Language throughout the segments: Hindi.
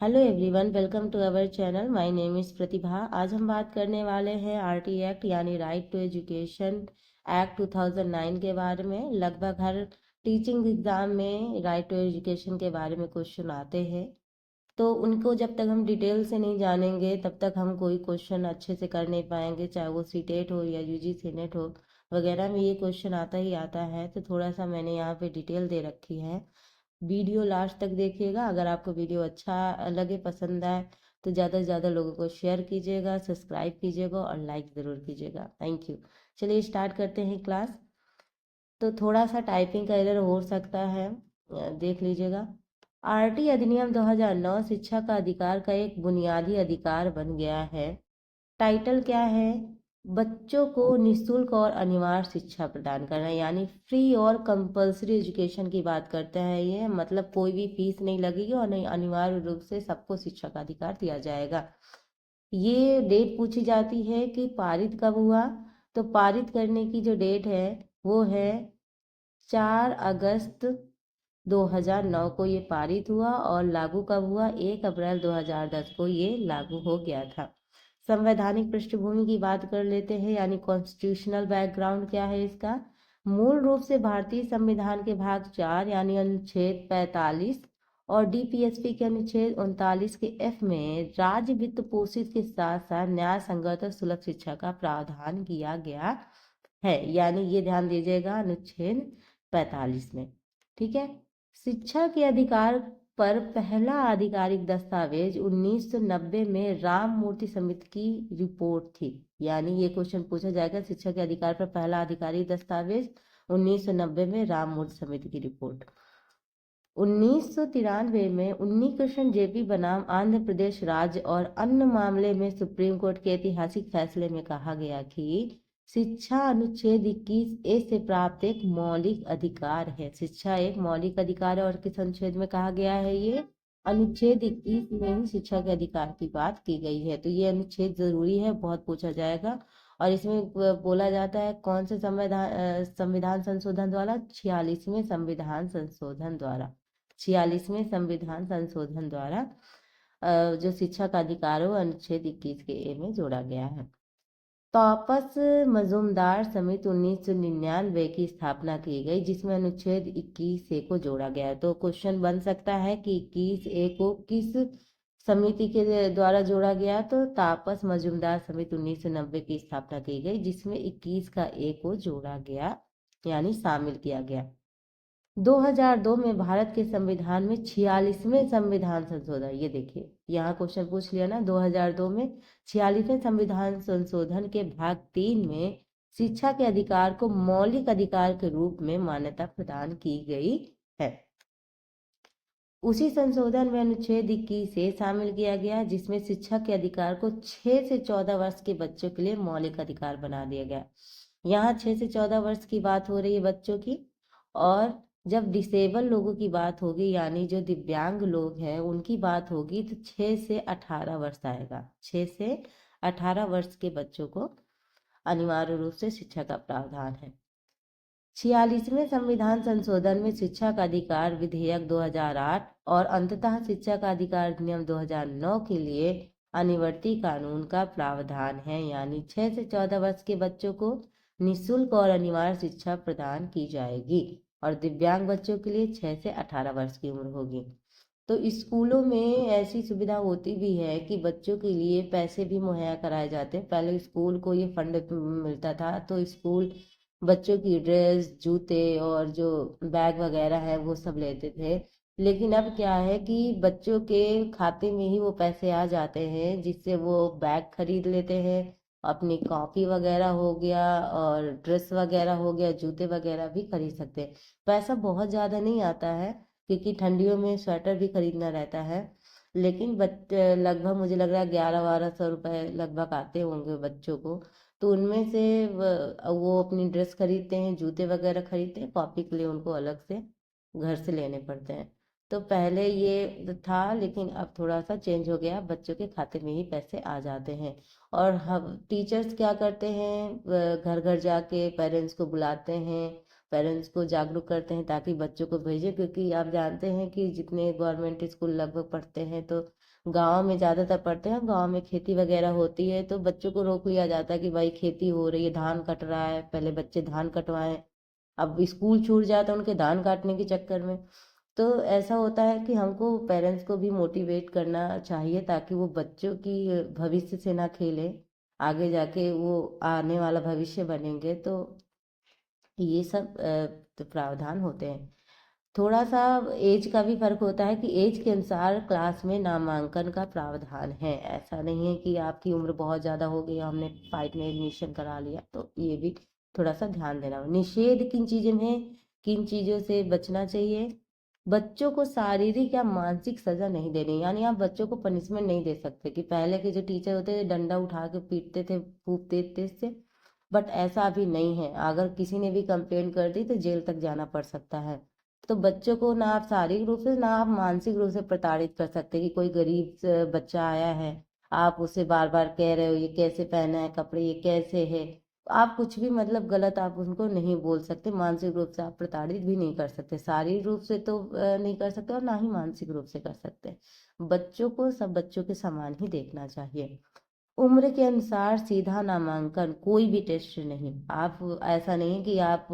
Hello everyone, welcome to our channel. My name is Pratibha. आज हम बात करने वाले हैं आरटी एक्ट यानी राइट टू एजुकेशन एक्ट 2009 के बारे में। लगभग हर टीचिंग एग्ज़ाम में राइट टू एजुकेशन के बारे में क्वेश्चन आते हैं, तो उनको जब तक हम डिटेल से नहीं जानेंगे तब तक हम कोई क्वेश्चन अच्छे से कर नहीं पाएंगे, चाहे वो सीटेट हो या यूजीसी नेट हो वगैरह में ये क्वेश्चन आता ही आता है। तो थोड़ा सा मैंने यहाँ पे डिटेल दे रखी है। वीडियो लास्ट तक देखिएगा। अगर आपको वीडियो अच्छा लगे, पसंद आए, तो ज़्यादा से ज़्यादा लोगों को शेयर कीजिएगा, सब्सक्राइब कीजिएगा और लाइक ज़रूर कीजिएगा। Thank you. चलिए स्टार्ट करते हैं क्लास। तो थोड़ा सा टाइपिंग का एरर हो सकता है, देख लीजिएगा। आरटी अधिनियम 2009 शिक्षा का अधिकार का एक बुनियादी अधिकार बन गया है। टाइटल क्या है? बच्चों को निःशुल्क और अनिवार्य शिक्षा प्रदान करना, यानी फ्री और कंपलसरी एजुकेशन की बात करते हैं। ये मतलब कोई भी फीस नहीं लगेगी और नहीं, अनिवार्य रूप से सबको शिक्षा का अधिकार दिया जाएगा। ये डेट पूछी जाती है कि पारित कब हुआ। तो पारित करने की जो डेट है वो है 4 अगस्त 2009 को ये पारित हुआ, और लागू कब हुआ? 1 अप्रैल 2010 को ये लागू हो गया था। संवैधानिक पृष्ठभूमि की बात कर लेते हैं, यानी कॉन्स्टिट्यूशनल बैकग्राउंड क्या है इसका। मूल रूप से भारतीय संविधान के भाग 4 यानी अनुच्छेद 45 और डीपीएसपी के अनुच्छेद 39 के एफ में राज्य वित्त पोषित के साथ साथ न्याय संगत और सुलभ शिक्षा का प्रावधान किया गया है। यानी ये ध्यान दीजिएगा अनुच्छेद 45 में। ठीक है। शिक्षा के अधिकार पर पहला आधिकारिक दस्तावेज 1990 में राम मूर्ति समिति की रिपोर्ट थी। यानी ये क्वेश्चन पूछा जाएगा, शिक्षा के अधिकार पर पहला आधिकारिक दस्तावेज 1990 में राम मूर्ति समिति की रिपोर्ट। 1993 में उन्नी कृष्ण जेपी बनाम आंध्र प्रदेश राज्य और अन्य मामले में सुप्रीम कोर्ट के ऐतिहासिक फैसले में कहा गया कि शिक्षा अनुच्छेद 21 ए से प्राप्त एक मौलिक अधिकार है। शिक्षा एक मौलिक अधिकार है। और किस अनुच्छेद में कहा गया है? ये अनुच्छेद 21 में ही शिक्षा के अधिकार की बात की गई है। तो ये अनुच्छेद जरूरी है, बहुत पूछा जाएगा। और इसमें बोला जाता है कौन से संविधान संशोधन द्वारा? 46वें संविधान संशोधन द्वारा। 46वें संविधान संशोधन द्वारा जो शिक्षा का अधिकार है वो अनुच्छेद 21 के ए में जोड़ा गया है। तापस मजूमदार समिति 1999 की स्थापना की गई, जिसमें अनुच्छेद 21 ए को जोड़ा गया है। तो क्वेश्चन बन सकता है कि 21 ए को किस समिति के द्वारा जोड़ा गया? तो तापस मजूमदार समिति 1990 की स्थापना की गई, जिसमें 21 का ए को जोड़ा गया, यानी शामिल किया गया। 2002 में भारत के संविधान में 46वें संविधान संशोधन, ये देखिए यहाँ क्वेश्चन पूछ लिया ना, 2002 में 46वें संविधान संशोधन के भाग 3 में शिक्षा के अधिकार को मौलिक अधिकार के रूप में मान्यता प्रदान की गई है। उसी संशोधन में अनुच्छेद 21 से शामिल किया गया, जिसमें शिक्षा के अधिकार को 6 से 14 वर्ष के बच्चों के लिए मौलिक अधिकार बना दिया गया। यहाँ 6 से 14 वर्ष की बात हो रही है बच्चों की। और जब डिसेबल लोगों की बात होगी, यानी जो दिव्यांग लोग हैं उनकी बात होगी, तो 6 से 18 वर्ष आएगा। 6 से 18 वर्ष के बच्चों को अनिवार्य रूप से शिक्षा का प्रावधान है। 46वें संविधान संशोधन में शिक्षा का अधिकार विधेयक 2008 और अंततः शिक्षा का अधिकार अधिनियम 2009 के लिए अनुवर्ती कानून का प्रावधान है। यानी 6 से 14 वर्ष के बच्चों को निःशुल्क और अनिवार्य शिक्षा प्रदान की जाएगी, और दिव्यांग बच्चों के लिए 6 से 18 वर्ष की उम्र होगी। तो स्कूलों में ऐसी सुविधा होती भी है कि बच्चों के लिए पैसे भी मुहैया कराए जाते हैं। पहले स्कूल को ये फंड मिलता था, तो स्कूल बच्चों की ड्रेस, जूते और जो बैग वगैरह है वो सब लेते थे। लेकिन अब क्या है कि बच्चों के खाते में ही वो पैसे आ जाते हैं, जिससे वो बैग खरीद लेते हैं, अपनी कॉपी वगैरह हो गया और ड्रेस वगैरह हो गया, जूते वगैरह भी खरीद सकते हैं। पैसा बहुत ज़्यादा नहीं आता है, क्योंकि ठंडियों में स्वेटर भी खरीदना रहता है। लेकिन लगभग मुझे लग रहा है 1100-1200 रुपये लगभग आते होंगे बच्चों को। तो उनमें से वो अपनी ड्रेस खरीदते हैं, जूते वगैरह खरीदते हैं, कॉपी के लिए उनको अलग से घर से लेने पड़ते हैं। तो पहले ये था, लेकिन अब थोड़ा सा चेंज हो गया, बच्चों के खाते में ही पैसे आ जाते हैं। और हम टीचर्स क्या करते हैं, घर घर जाके पेरेंट्स को बुलाते हैं, पेरेंट्स को जागरूक करते हैं ताकि बच्चों को भेजें, क्योंकि आप जानते हैं कि जितने गवर्नमेंट स्कूल लगभग पढ़ते हैं तो गांव में ज़्यादातर पढ़ते हैं, गांव में खेती वगैरह होती है तो बच्चों को रोक लिया जाता है कि भाई खेती हो रही है, धान कट रहा है, पहले बच्चे धान कटवाएं। अब स्कूल छूट जाता है उनके धान काटने के चक्कर में। तो ऐसा होता है कि हमको पेरेंट्स को भी मोटिवेट करना चाहिए ताकि वो बच्चों की भविष्य से ना खेले, आगे जाके वो आने वाला भविष्य बनेंगे। तो ये सब तो प्रावधान होते हैं। थोड़ा सा एज का भी फर्क होता है कि एज के अनुसार क्लास में नामांकन का प्रावधान है। ऐसा नहीं है कि आपकी उम्र बहुत ज़्यादा हो गई हमने 5 में एडमिशन करा लिया, तो ये भी थोड़ा सा ध्यान देना। निषेध किन चीज़ों में, किन चीज़ों से बचना चाहिए? बच्चों को शारीरिक या मानसिक सजा नहीं देनी, यानी आप बच्चों को पनिशमेंट नहीं दे सकते कि पहले के जो टीचर होते थे डंडा उठा के पीटते थे खूब तेज तेज से, बट ऐसा अभी नहीं है। अगर किसी ने भी कंप्लेंट कर दी तो जेल तक जाना पड़ सकता है। तो बच्चों को ना आप शारीरिक रूप से ना आप मानसिक रूप से प्रताड़ित कर सकते कि कोई गरीब बच्चा आया है, आप उसे बार बार कह रहे हो ये कैसे पहना है कपड़े, ये कैसे है, आप कुछ भी मतलब गलत आप उनको नहीं बोल सकते। मानसिक रूप से आप प्रताड़ित भी नहीं कर सकते, शारीरिक रूप से तो नहीं कर सकते और ना ही मानसिक रूप से कर सकते। बच्चों को सब बच्चों के समान ही देखना चाहिए। उम्र के अनुसार सीधा नामांकन, कोई भी टेस्ट नहीं। आप ऐसा नहीं कि आप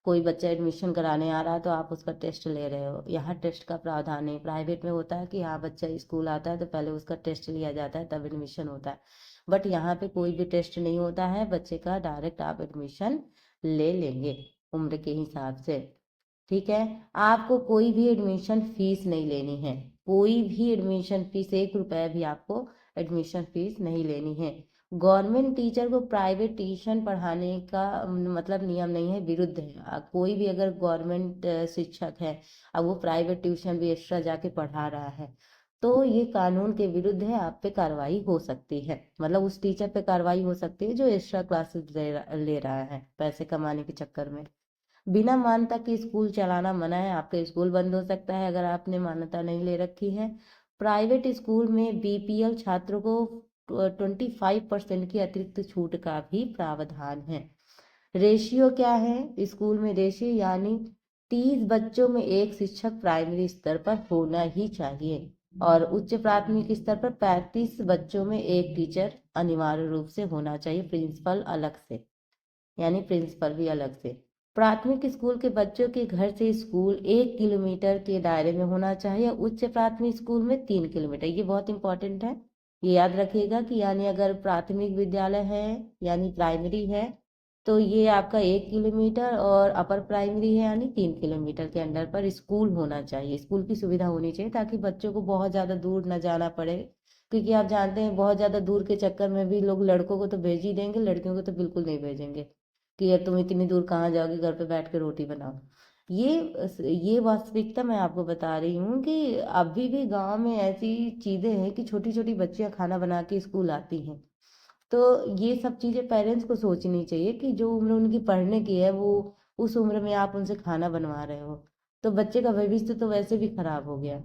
कोई बच्चा एडमिशन कराने आ रहा है तो आप उसका टेस्ट ले रहे हो, यहाँ टेस्ट का प्रावधान नहीं। प्राइवेट में होता है कि हाँ बच्चा स्कूल आता है तो पहले उसका टेस्ट लिया जाता है तब एडमिशन होता है, बट यहाँ पे कोई भी टेस्ट नहीं होता है बच्चे का, डायरेक्ट आप एडमिशन ले लेंगे उम्र के हिसाब से। ठीक है। आपको कोई भी एडमिशन फीस नहीं लेनी है, कोई भी एडमिशन फीस, 1 रुपया भी आपको एडमिशन फीस नहीं लेनी है। गवर्नमेंट टीचर को प्राइवेट ट्यूशन पढ़ाने का मतलब नियम नहीं है, विरुद्ध है। कोई भी अगर गवर्नमेंट शिक्षक है, अब वो प्राइवेट ट्यूशन भी एक्स्ट्रा जाके पढ़ा रहा है तो ये कानून के विरुद्ध है, आप पे कार्रवाई हो सकती है। मतलब उस टीचर पे कार्रवाई हो सकती है जो एक्स्ट्रा क्लासेस ले रहा है पैसे कमाने के चक्कर में। बिना मान्यता के स्कूल चलाना मना है, आपका स्कूल बंद हो सकता है अगर आपने मान्यता नहीं ले रखी है। प्राइवेट स्कूल में बीपीएल छात्रों को 25% की अतिरिक्त छूट का भी प्रावधान है। रेशियो क्या है स्कूल में? रेशियो यानी 30 बच्चों में एक शिक्षक प्राइमरी स्तर पर होना ही चाहिए और उच्च प्राथमिक स्तर पर 35 बच्चों में एक टीचर अनिवार्य रूप से होना चाहिए, प्रिंसिपल अलग से, यानी प्रिंसिपल भी अलग से। प्राथमिक स्कूल के बच्चों के घर से स्कूल 1 किलोमीटर के दायरे में होना चाहिए, उच्च प्राथमिक स्कूल में 3 किलोमीटर। ये बहुत इंपॉर्टेंट है, ये याद रखिएगा कि यानी अगर प्राथमिक विद्यालय है यानी प्राइमरी है तो ये आपका 1 किलोमीटर, और अपर प्राइमरी है यानी 3 किलोमीटर के अंडर पर स्कूल होना चाहिए। स्कूल की सुविधा होनी चाहिए ताकि बच्चों को बहुत ज़्यादा दूर न जाना पड़े, क्योंकि आप जानते हैं बहुत ज़्यादा दूर के चक्कर में भी लोग लड़कों को तो भेज ही देंगे, लड़कियों को तो बिल्कुल नहीं भेजेंगे कि यार तुम इतनी दूर कहाँ जाओगी, घर पे बैठ के रोटी बनाओ। ये वास्तविकता मैं आपको बता रही हूँ कि अभी भी गांव में ऐसी चीज़ें हैं कि छोटी छोटी बच्चियां खाना बना के स्कूल आती हैं। तो ये सब चीज़ें पेरेंट्स को सोचनी चाहिए कि जो उम्र उनकी पढ़ने की है वो उस उम्र में आप उनसे खाना बनवा रहे हो, तो बच्चे का भविष्य तो वैसे भी खराब हो गया।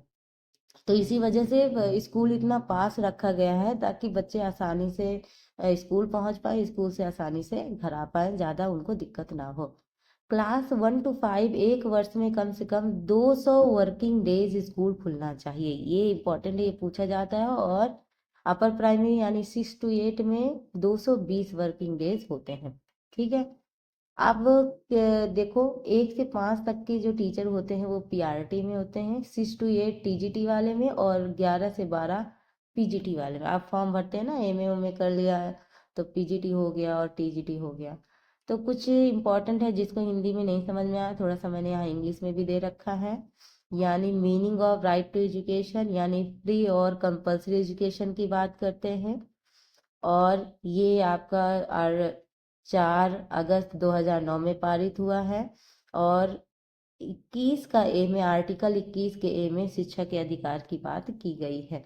तो इसी वजह से स्कूल इतना पास रखा गया है ताकि बच्चे आसानी से स्कूल पहुंच पाए, स्कूल से आसानी से घर आ पाए, ज़्यादा उनको दिक्कत ना हो। क्लास 1 to 5 एक वर्ष में कम से कम 200 वर्किंग डेज स्कूल खुलना चाहिए, ये इंपॉर्टेंट है, ये पूछा जाता है। और अपर प्राइमरी यानी 6 to 8 में 220 वर्किंग डेज होते हैं। ठीक है। अब देखो 1 से 5 तक के जो टीचर होते हैं वो पीआरटी में होते हैं, 6 to 8 टीजीटी वाले में, और 11 से 12 पीजीटी वाले में। आप फॉर्म भरते हैं ना, एमए उमे कर लिया है तो पीजीटी हो गया और टीजीटी हो गया। तो कुछ इम्पोर्टेंट है जिसको हिंदी में नहीं समझ में आया, थोड़ा सा मैंने यहाँ इंग्लिश में भी दे रखा है। यानी meaning of right to education, यानी फ्री और कंपल्सरी एजुकेशन की बात करते हैं। और ये आपका 4 अगस्त 2009 में पारित हुआ है। और 21 का ए में, आर्टिकल 21 के ए में शिक्षा के अधिकार की बात की गई है।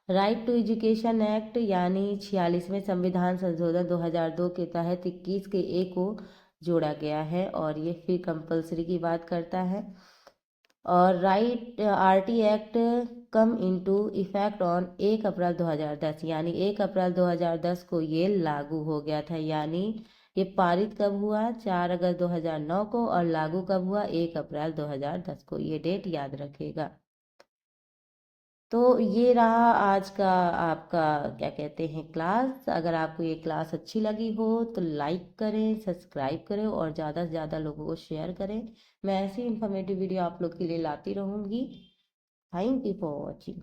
राइट टू एजुकेशन एक्ट यानी 46वें संविधान संशोधन 2002 के तहत 21 के ए को जोड़ा गया है और ये फिर कंपलसरी की बात करता है। और right RT act come into effect on 1 अप्रैल 2010, यानी 1 अप्रैल 2010 को ये लागू हो गया था। यानी ये पारित कब हुआ? 4 अगस्त 2009 को, और लागू कब हुआ? 1 अप्रैल 2010 को। ये डेट याद रखेगा। तो ये रहा आज का आपका क्या कहते हैं क्लास। अगर आपको ये क्लास अच्छी लगी हो तो लाइक करें, सब्सक्राइब करें और ज़्यादा से ज़्यादा लोगों को शेयर करें। मैं ऐसी इन्फॉर्मेटिव वीडियो आप लोग के लिए लाती रहूँगी। Thank you for watching.